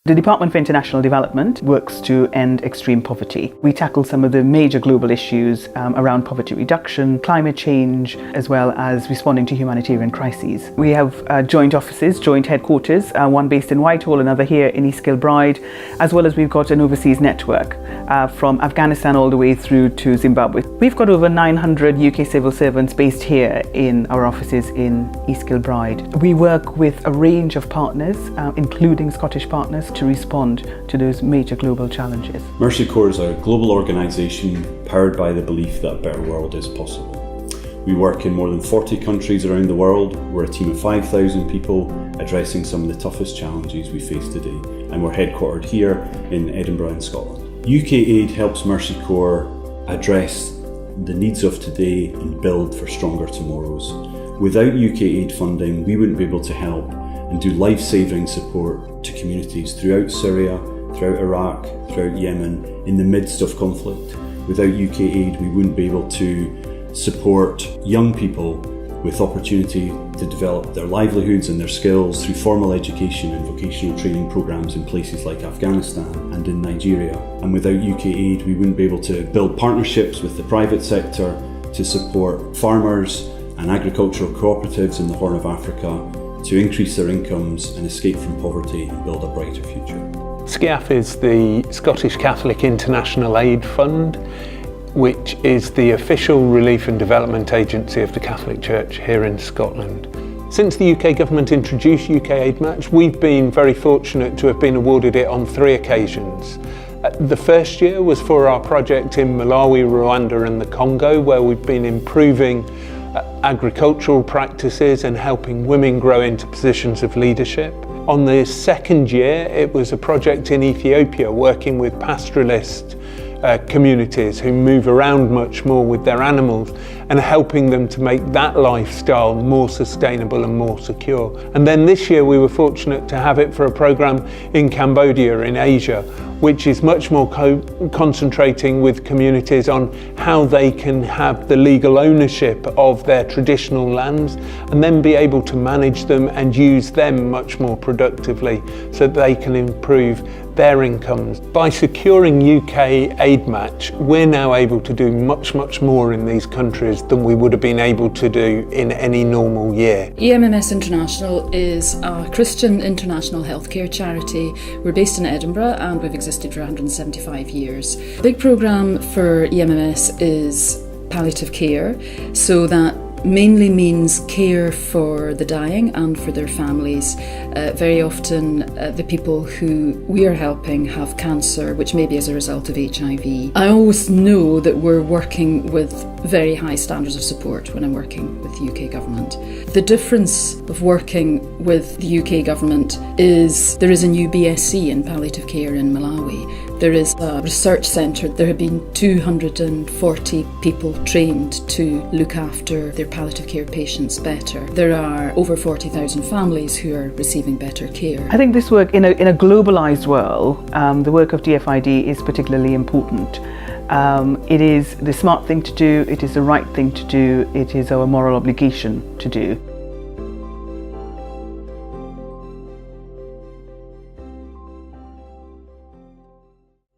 The Department for International Development works to end extreme poverty. We tackle some of the major global issues around poverty reduction, climate change, as well as responding to humanitarian crises. We have joint offices, joint headquarters, one based in Whitehall, another here in East Kilbride, as well as we've got an overseas network from Afghanistan all the way through to Zimbabwe. We've got over 900 UK civil servants based here in our offices in East Kilbride. We work with a range of partners, including Scottish partners, to respond to those major global challenges. Mercy Corps is a global organisation powered by the belief that a better world is possible. We work in more than 40 countries around the world. We're a team of 5,000 people addressing some of the toughest challenges we face today, and we're headquartered here in Edinburgh in Scotland. UK Aid helps Mercy Corps address the needs of today and build for stronger tomorrows. Without UK Aid funding, we wouldn't be able to help and do life-saving support to communities throughout Syria, throughout Iraq, throughout Yemen, in the midst of conflict. Without UK Aid, we wouldn't be able to support young people with opportunity to develop their livelihoods and their skills through formal education and vocational training programs in places like Afghanistan and in Nigeria. And without UK Aid, we wouldn't be able to build partnerships with the private sector to support farmers and agricultural cooperatives in the Horn of Africa to increase their incomes and escape from poverty and build a brighter future. SCIAF is the Scottish Catholic International Aid Fund, which is the official relief and development agency of the Catholic Church here in Scotland. Since the UK government introduced UK Aid Match, we've been very fortunate to have been awarded it on 3 occasions. The first year was for our project in Malawi, Rwanda and the Congo, where we've been improving agricultural practices and helping women grow into positions of leadership. On the second year, it was a project in Ethiopia working with pastoralist communities who move around much more with their animals and helping them to make that lifestyle more sustainable and more secure. And then this year we were fortunate to have it for a program in Cambodia in Asia, which is much more concentrating with communities on how they can have the legal ownership of their traditional lands and then be able to manage them and use them much more productively so that they can improve their incomes. By securing UK Aid Match, we're now able to do much more in these countries than we would have been able to do in any normal year. EMMS International is a Christian international healthcare charity. We're based in Edinburgh and we've existed for 175 years. The big programme for EMMS is palliative care, so that mainly means care for the dying and for their families. Very often the people who we are helping have cancer, which may be as a result of HIV. I always know that we're working with very high standards of support when I'm working with the UK government. The difference of working with the UK government is there is a new BSc in palliative care in Malawi. There is a research centre. There have been 240 people trained to look after their palliative care patients better. There are over 40,000 families who are receiving better care. I think this work in a globalised world, the work of DFID is particularly important. It is the smart thing to do, it is the right thing to do, it is our moral obligation to do.